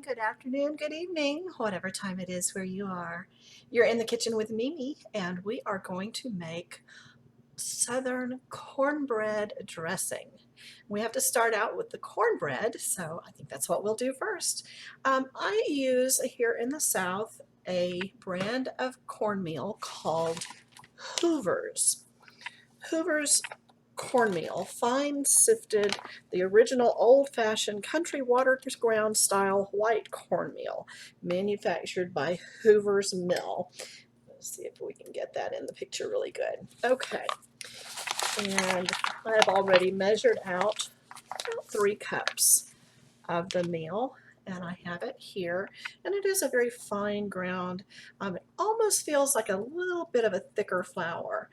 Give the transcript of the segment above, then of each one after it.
good afternoon, good evening, whatever time it is where you are. You're in the kitchen with Mimi, and we are going to make Southern cornbread dressing. We have to start out with the cornbread, so I think that's what we'll do first. I use here in the South a brand of cornmeal called Hoover's. Hoover's cornmeal, fine sifted, the original old-fashioned country watered ground style white cornmeal, manufactured by Hoover's Mill. Let's see if we can get that in the picture really good. Okay, and I've already measured out about 3 cups of the meal, and I have it here, and it is a very fine ground. It almost feels like a little bit of a thicker flour,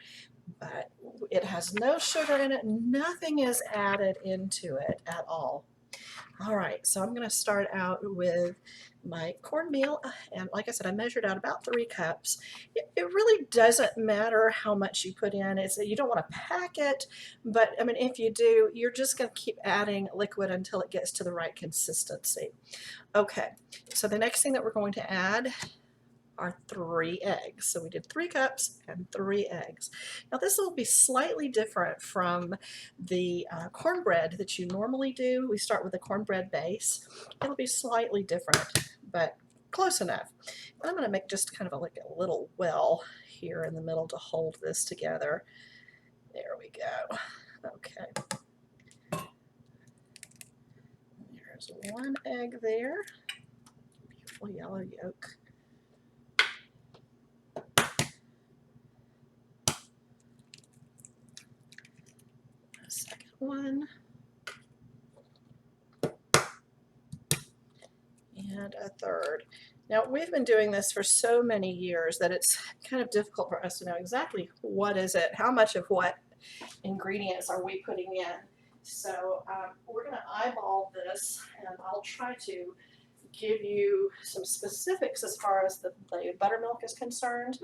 but it has no sugar in it. Nothing is added into it at all. All right, so I'm going to start out with my cornmeal, and like I said, I measured out about 3 cups. It really doesn't matter how much you put in. You don't want to pack it, but I mean, if you do, you're just going to keep adding liquid until it gets to the right consistency. Okay, so the next thing that we're going to add are 3 eggs. So we did 3 cups and 3 eggs. Now this will be slightly different from the cornbread that you normally do. We start with a cornbread base. It'll be slightly different, but close enough. And I'm going to make just kind of like a little well here in the middle to hold this together. There we go. Okay. There's 1 egg there. Beautiful yellow yolk. Second one, and a third. Now we've been doing this for so many years that it's kind of difficult for us to know exactly what is it, how much of what ingredients are we putting in. So we're going to eyeball this, and I'll try to give you some specifics as far as the buttermilk is concerned.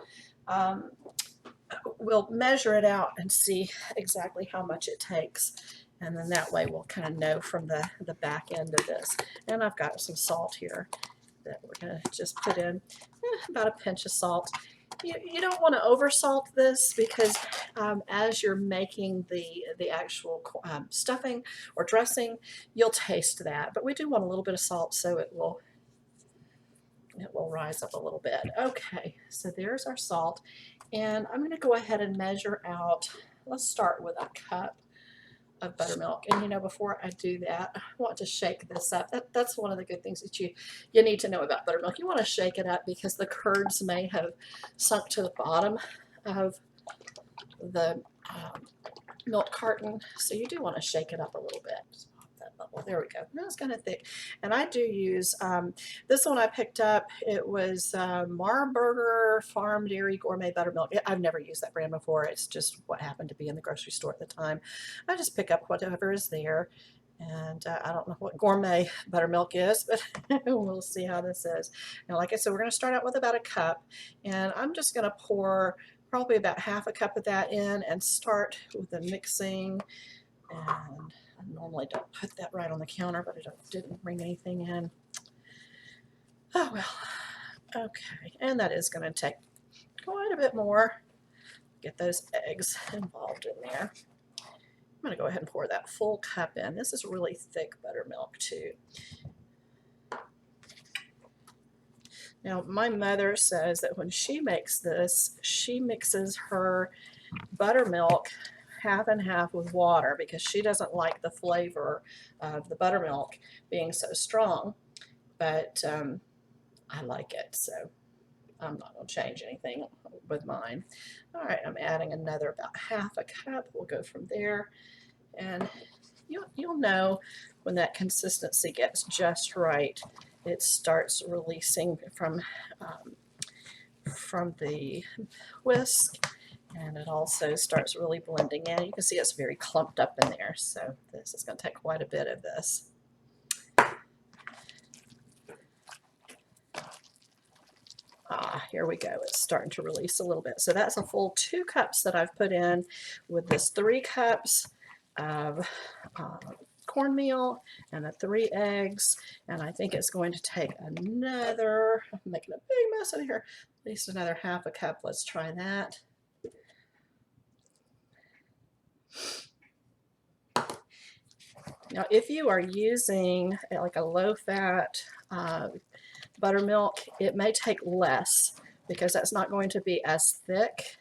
We'll measure it out and see exactly how much it takes, and then that way we'll kind of know from the back end of this. And I've got some salt here that we're going to just put in, about a pinch of salt. You don't want to over salt this, because as you're making the actual stuffing or dressing, you'll taste that, but we do want a little bit of salt so it will rise up a little bit. Okay, so there's our salt, and I'm going to go ahead and measure out, let's start with a cup of buttermilk. And you know, before I do that, I want to shake this up. That's one of the good things that you need to know about buttermilk. You want to shake it up because the curds may have sunk to the bottom of the milk carton, so you do want to shake it up a little bit. Level. There we go. Now it's kind of thick. And I do use this one I picked up. It was Marburger Farm Dairy Gourmet Buttermilk. I've never used that brand before. It's just what happened to be in the grocery store at the time. I just pick up whatever is there. And I don't know what gourmet buttermilk is, but we'll see how this is. Now, like I said, we're going to start out with about a cup. And I'm just going to pour probably about half a cup of that in and start with the mixing. And I normally don't put that right on the counter, but I didn't bring anything in. Oh well, okay, and that is going to take quite a bit more. Get those eggs involved in there. I'm going to go ahead and pour that full cup in. This is really thick buttermilk too. Now, my mother says that when she makes this, she mixes her buttermilk half and half with water because she doesn't like the flavor of the buttermilk being so strong, but I like it, so I'm not going to change anything with mine. All right, I'm adding another about half a cup. We'll go from there, and you'll know when that consistency gets just right. It starts releasing from the whisk, and it also starts really blending in. You can see it's very clumped up in there, so this is going to take quite a bit of this. Here we go. It's starting to release a little bit. So that's a full 2 cups that I've put in with this 3 cups of cornmeal and the 3 eggs. And I think it's going to take another, I'm making a big mess of here, at least another half a cup. Let's try that. Now, if you are using like a low-fat buttermilk, it may take less because that's not going to be as thick.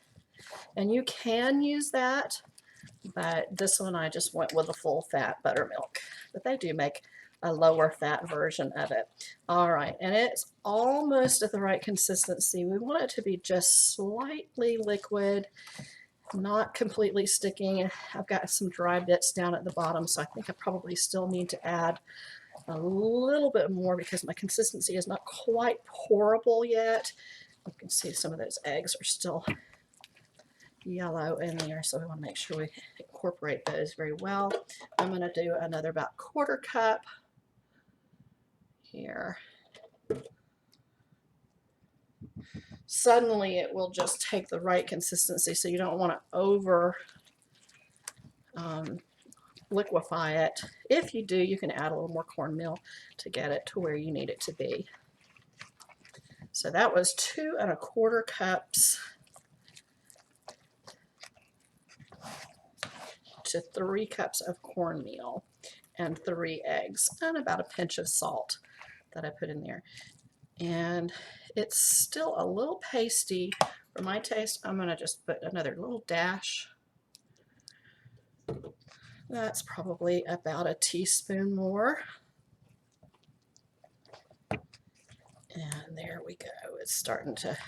And you can use that, but this one I just went with a full-fat buttermilk. But they do make a lower-fat version of it. All right, and it's almost at the right consistency. We want it to be just slightly liquid, not completely sticking. I've got some dry bits down at the bottom, so I think I probably still need to add a little bit more because my consistency is not quite pourable yet. You can see some of those eggs are still yellow in there, so we want to make sure we incorporate those very well. I'm going to do another about 1/4 cup here. Suddenly it will just take the right consistency, so you don't want to over liquefy it. If you do, you can add a little more cornmeal to get it to where you need it to be. So that was 2 1/4 cups to 3 cups of cornmeal and 3 eggs and about a pinch of salt that I put in there. And it's still a little pasty for my taste. I'm going to just put another little dash. That's probably about a teaspoon more. And there we go. It's starting to,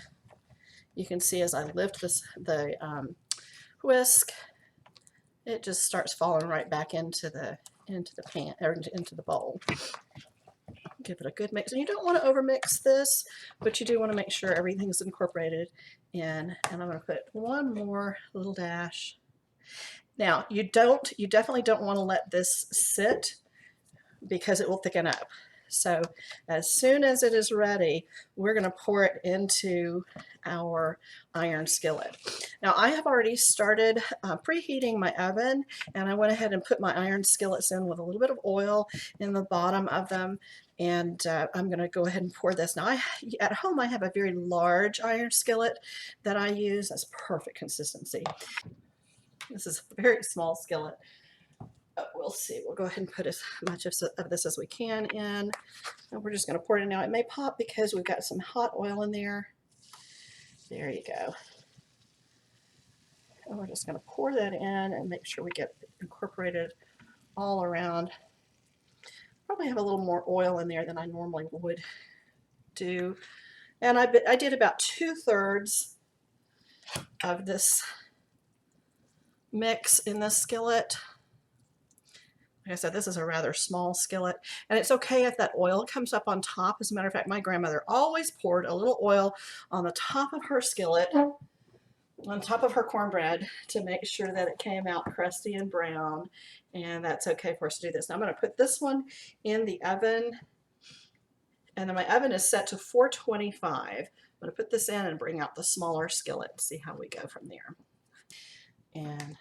you can see as I lift the whisk, it just starts falling right back into the pan or into the bowl. Give it a good mix. And you don't want to overmix this, but you do want to make sure everything's incorporated in. And I'm going to put one more little dash. Now, you definitely don't want to let this sit because it will thicken up. So as soon as it is ready, we're going to pour it into our iron skillet. Now, I have already started preheating my oven, and I went ahead and put my iron skillets in with a little bit of oil in the bottom of them. And I'm going to go ahead and pour this. Now, at home, I have a very large iron skillet that I use. That's perfect consistency. This is a very small skillet. We'll see. We'll go ahead and put as much of this as we can in. And we're just going to pour it in now. It may pop because we've got some hot oil in there. There you go. And we're just going to pour that in and make sure we get incorporated all around. Probably have a little more oil in there than I normally would do. And I did about 2/3 of this mix in this skillet. Like I said, this is a rather small skillet, and it's okay if that oil comes up on top. As a matter of fact, my grandmother always poured a little oil on the top of her skillet, on top of her cornbread, to make sure that it came out crusty and brown, and that's okay for us to do this. Now I'm going to put this one in the oven, and then my oven is set to 425. I'm going to put this in and bring out the smaller skillet and see how we go from there. And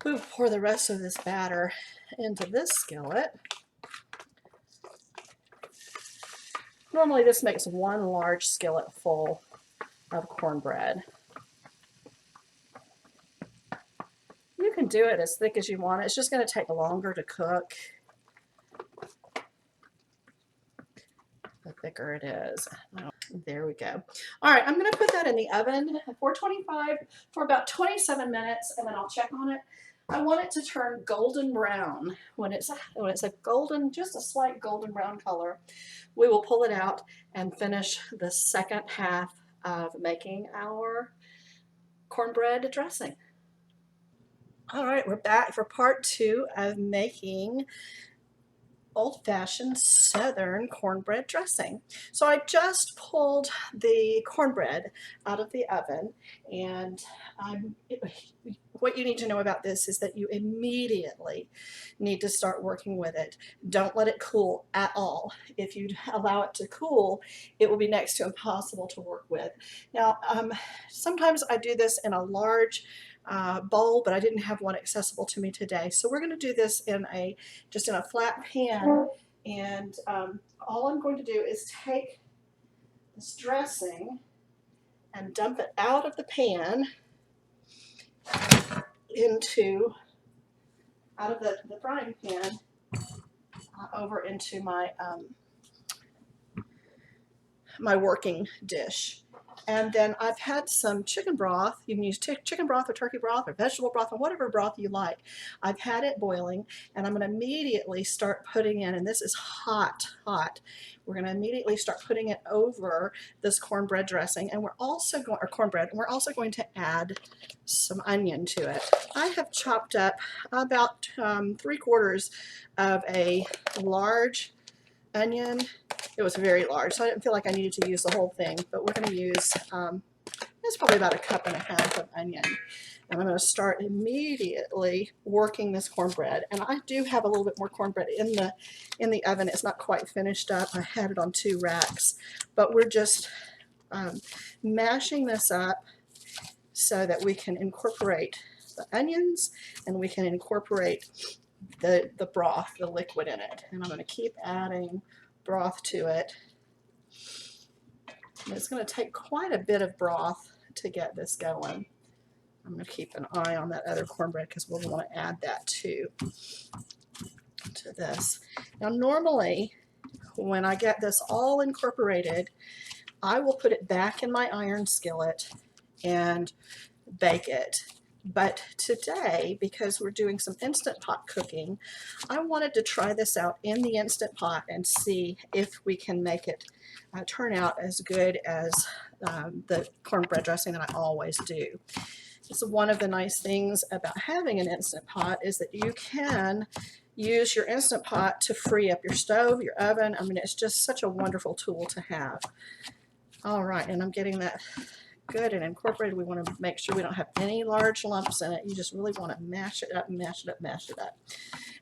we'll pour the rest of this batter into this skillet. Normally this makes one large skillet full of cornbread. You can do it as thick as you want. It's just going to take longer to cook the thicker it is. There we go. All right, I'm going to put that in the oven at 425 for about 27 minutes, and then I'll check on it. I want it to turn golden brown. When it's a golden, just a slight golden brown color, we will pull it out and finish the second half of making our cornbread dressing. All right, we're back for part 2 of making old-fashioned Southern cornbread dressing. So I just pulled the cornbread out of the oven, and what you need to know about this is that you immediately need to start working with it. Don't let it cool at all. If you allow it to cool, it will be next to impossible to work with. Now, sometimes I do this in a large bowl, but I didn't have one accessible to me today. So we're going to do this in just in a flat pan, and all I'm going to do is take this dressing and dump it out of the pan out of the frying pan over into my working dish. And then I've had some chicken broth. You can use chicken broth or turkey broth or vegetable broth or whatever broth you like. I've had it boiling, and I'm going to immediately start putting in, and this is hot, hot. We're going to immediately start putting it over this cornbread dressing, and we're also going, or cornbread, and we're also going to add some onion to it. I have chopped up about 3/4 of a large onion. It was very large, so I didn't feel like I needed to use the whole thing, but we're going to use, it's probably about 1.5 cups of onion. And I'm going to start immediately working this cornbread. And I do have a little bit more cornbread in the oven. It's not quite finished up. I had it on 2 racks, but we're just mashing this up so that we can incorporate the onions and we can incorporate the broth, the liquid in it. And I'm going to keep adding broth to it. And it's going to take quite a bit of broth to get this going. I'm going to keep an eye on that other cornbread because we'll want to add that too to this. Now normally when I get this all incorporated, I will put it back in my iron skillet and bake it. But today, because we're doing some Instant Pot cooking, I wanted to try this out in the Instant Pot and see if we can make it turn out as good as the cornbread dressing that I always do. So one of the nice things about having an Instant Pot is that you can use your Instant Pot to free up your stove, your oven. I mean, it's just such a wonderful tool to have. All right, and I'm getting that good and incorporated. We want to make sure we don't have any large lumps in it. You just really want to mash it up, mash it up, mash it up.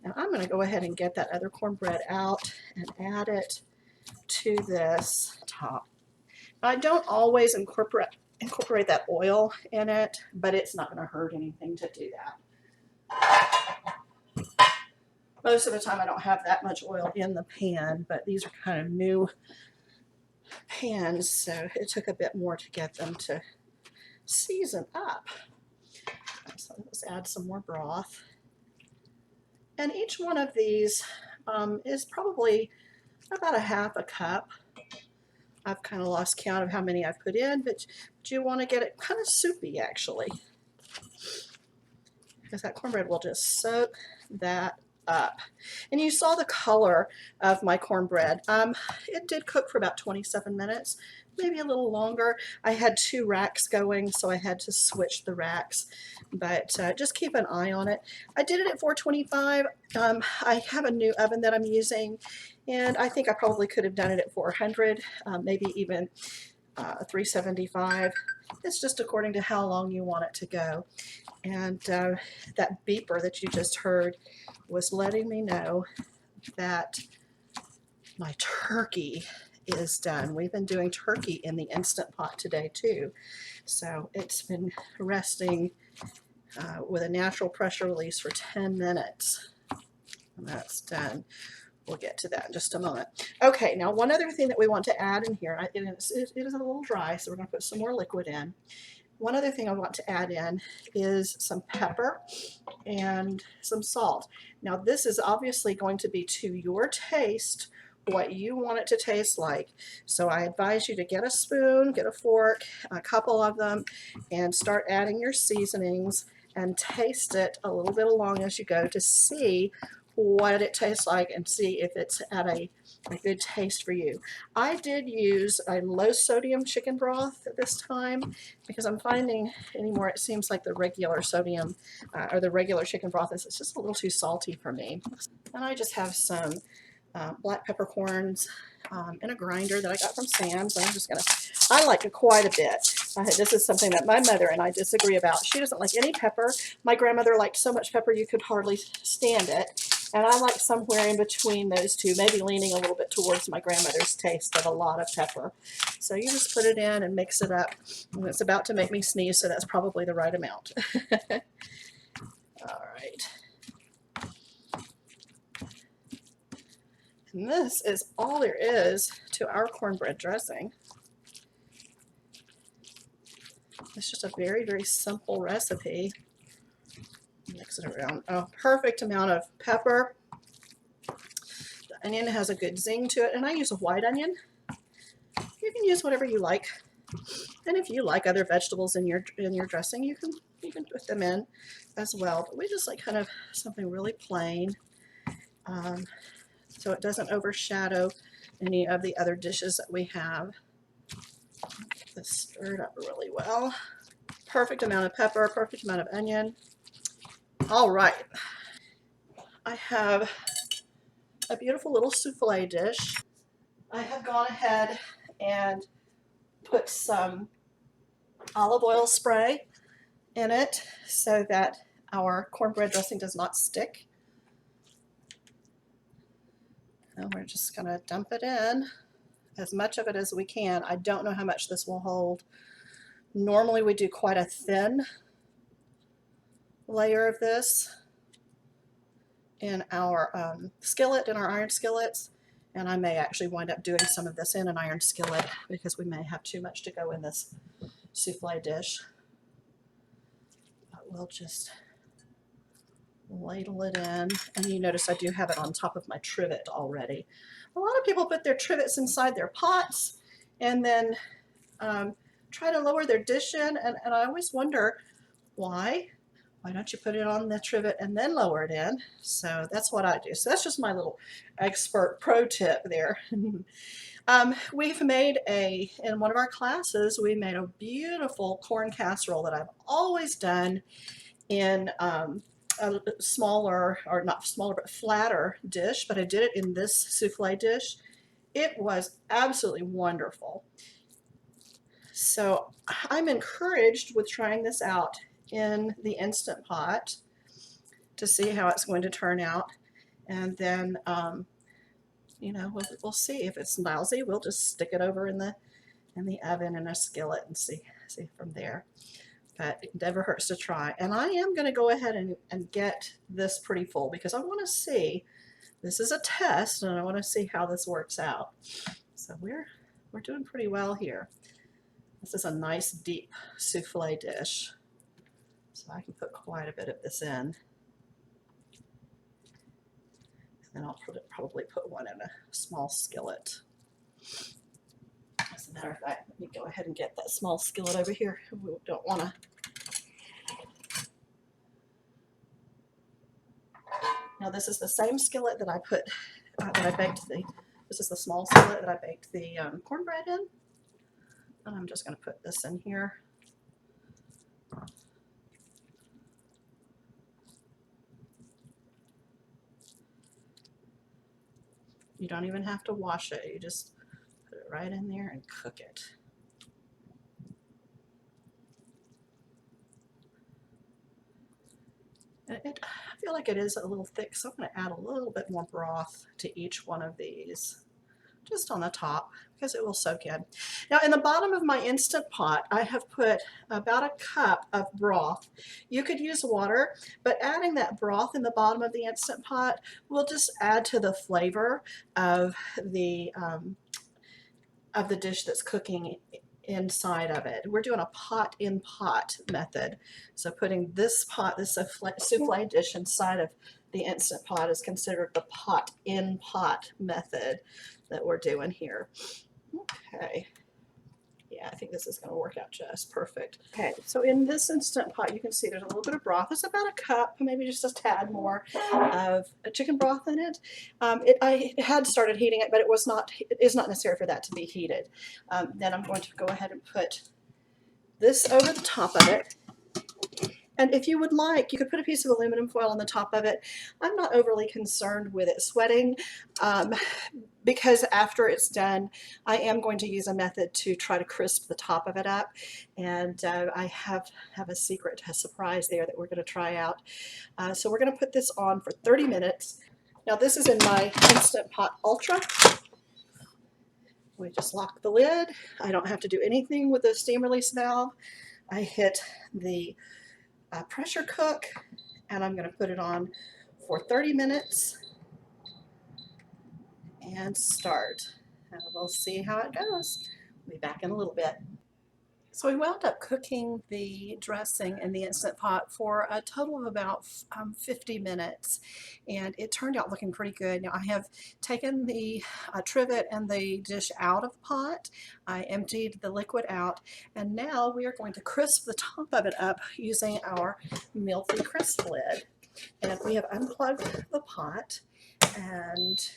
And I'm going to go ahead and get that other cornbread out and add it to this top. I don't always incorporate that oil in it, but it's not going to hurt anything to do that. Most of the time I don't have that much oil in the pan, but these are kind of new pans, so it took a bit more to get them to season up. So let's add some more broth. And each one of these is probably about 1/2 cup. I've kind of lost count of how many I've put in, but you want to get it kind of soupy actually, because that cornbread will just soak that up. And you saw the color of my cornbread. It did cook for about 27 minutes, maybe a little longer. I had 2 racks going, so I had to switch the racks, but just keep an eye on it. I did it at 425. I have a new oven that I'm using, and I think I probably could have done it at 400, maybe even 375. It's just according to how long you want it to go. And that beeper that you just heard was letting me know that my turkey is done. We've been doing turkey in the Instant Pot today too. So it's been resting with a natural pressure release for 10 minutes. And that's done. We'll get to that in just a moment. Okay, now one other thing that we want to add in here, it is a little dry, so we're going to put some more liquid in. One other thing I want to add in is some pepper and some salt. Now this is obviously going to be to your taste, what you want it to taste like. So I advise you to get a spoon, get a fork, a couple of them, and start adding your seasonings and taste it a little bit along as you go to see what it tastes like and see if it's at a good taste for you. I did use a low sodium chicken broth at this time because I'm finding anymore it seems like the regular sodium or the regular chicken broth is just a little too salty for me. And I just have some black peppercorns in a grinder that I got from Sam's. I'm just gonna, I like it quite a bit. This is something that my mother and I disagree about. She doesn't like any pepper. My grandmother liked so much pepper you could hardly stand it. And I like somewhere in between those two, maybe leaning a little bit towards my grandmother's taste of a lot of pepper. So you just put it in and mix it up. And it's about to make me sneeze, so that's probably the right amount. All right. And this is all there is to our cornbread dressing. It's just a very, very simple recipe. Mix it around. Oh, perfect amount of pepper. The onion has a good zing to it, and I use a white onion. You can use whatever you like, and if you like other vegetables in your dressing, you can put them in as well. But we just like kind of something really plain, so it doesn't overshadow any of the other dishes that we have. Get this stirred up really well. Perfect amount of pepper, perfect amount of onion. All right, I have a beautiful little souffle dish. I have gone ahead and put some olive oil spray in it so that our cornbread dressing does not stick. And we're just going to dump it in, as much of it as we can. I don't know how much this will hold. Normally we do quite a thin layer of this in our skillet, in our iron skillets, and I may actually wind up doing some of this in an iron skillet because we may have too much to go in this souffle dish. But we'll just ladle it in, and you notice I do have it on top of my trivet already. A lot of people put their trivets inside their pots and then try to lower their dish in, and I always wonder why. Why don't you put it on the trivet and then lower it in? So that's what I do. So that's just my little expert pro tip there. We've made in one of our classes, we made a beautiful corn casserole that I've always done in a smaller, or not smaller, but flatter dish, but I did it in this souffle dish. It was absolutely wonderful. So I'm encouraged with trying this out in the Instant Pot to see how it's going to turn out, and then you know, we'll see. If it's lousy, we'll just stick it over in the oven in a skillet and see from there. But it never hurts to try. And I am going to go ahead and get this pretty full because I want to see. This is a test, and I want to see how this works out. So we're doing pretty well here. This is a nice deep souffle dish, so I can put quite a bit of this in. And I'll probably put one in a small skillet. As a matter of fact, let me go ahead and get that small skillet over here. We don't want to. Now this is the same skillet that I put, that I baked this is the small skillet that I baked the cornbread in. And I'm just going to put this in here. You don't even have to wash it. You just put it right in there and cook it. I feel like it is a little thick, so I'm going to add a little bit more broth to each one of these, just on the top, because it will soak in. Now in the bottom of my Instant Pot, I have put about a cup of broth. You could use water, but adding that broth in the bottom of the Instant Pot will just add to the flavor of the dish that's cooking inside of it. We're doing a pot in pot method. So putting this pot, this souffle dish inside of the Instant Pot is considered the pot in pot method that we're doing here. Okay. Yeah, I think this is going to work out just perfect. Okay, so in this Instant Pot, you can see there's a little bit of broth. It's about a cup, maybe just a tad more of chicken broth in it. I had started heating it, but it is not necessary for that to be heated. Then I'm going to go ahead and put this over the top of it. And if you would like, you could put a piece of aluminum foil on the top of it. I'm not overly concerned with it sweating because after it's done, I am going to use a method to try to crisp the top of it up. And I have a secret, a surprise there that we're going to try out. So we're going to put this on for 30 minutes. Now this is in my Instant Pot Ultra. We just lock the lid. I don't have to do anything with the steam release valve. I hit the pressure cook, and I'm going to put it on for 30 minutes and start. And we'll see how it goes. We'll be back in a little bit. So we wound up cooking the dressing in the Instant Pot for a total of about 50 minutes, and it turned out looking pretty good. Now I have taken the trivet and the dish out of the pot. I emptied the liquid out, and now we are going to crisp the top of it up using our Mealthy CrispLid. And we have unplugged the pot, and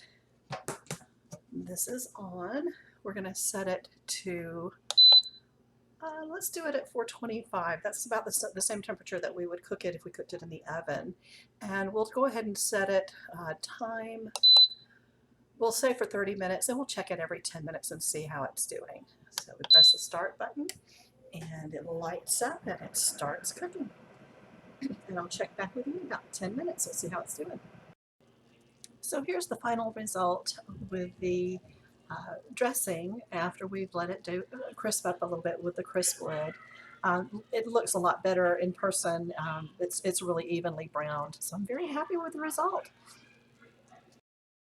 this is on. We're going to set it to let's do it at 425. That's about the same temperature that we would cook it if we cooked it in the oven. And we'll go ahead and set it time. We'll say for 30 minutes, and we'll check it every 10 minutes and see how it's doing. So we press the start button, and it lights up, and it starts cooking. And I'll check back with you in about 10 minutes. We'll see how it's doing. So here's the final result with the dressing after we've let it crisp up a little bit with the CrispLid. It looks a lot better in person. It's really evenly browned, so I'm very happy with the result.